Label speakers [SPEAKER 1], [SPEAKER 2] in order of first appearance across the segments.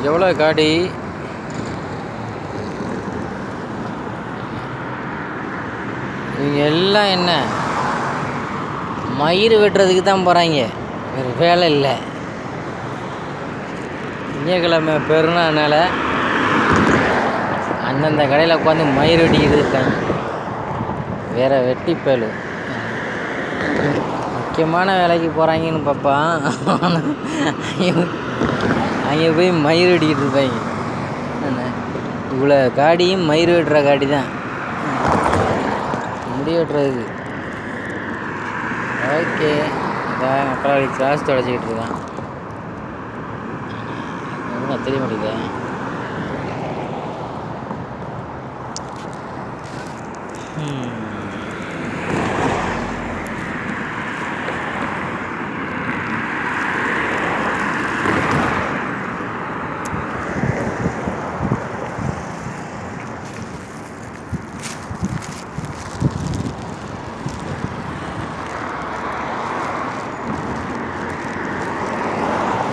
[SPEAKER 1] எவ்வளோ காடி இவங்க எல்லாம் என்ன மயிர் வெட்டுறதுக்கு தான் போகிறாங்க, வேறு வேலை இல்லை. திங்கக்கிழமை பெருநாள்னால அந்தந்த கடையில் உட்காந்து மயிர் வெட்டிக்கிட்டு இருக்காங்க. வேறு வெட்டிப்பேலு முக்கியமான வேலைக்கு போகிறாங்கன்னு பார்ப்பான், அங்கே போய் மயிர் வெட்டிக்கிட்டு இருப்பாங்க. இவ்வளோ காடியும் மயிர் வெட்டுற காடி தான், முடி வெட்டுறதுக்கு. ஓகே, இதான் அப்பா கிளாஸ் தொலைச்சிக்கிட்டு இருக்கான். ஒன்றும் தெரிய மாட்டேங்குது.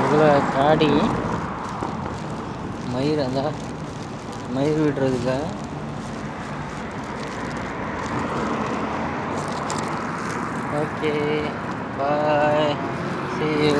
[SPEAKER 1] இவ்வளோ காடி மயிர், அந்த மயிர் விடுறதுக்காக. Okay, bye, see you.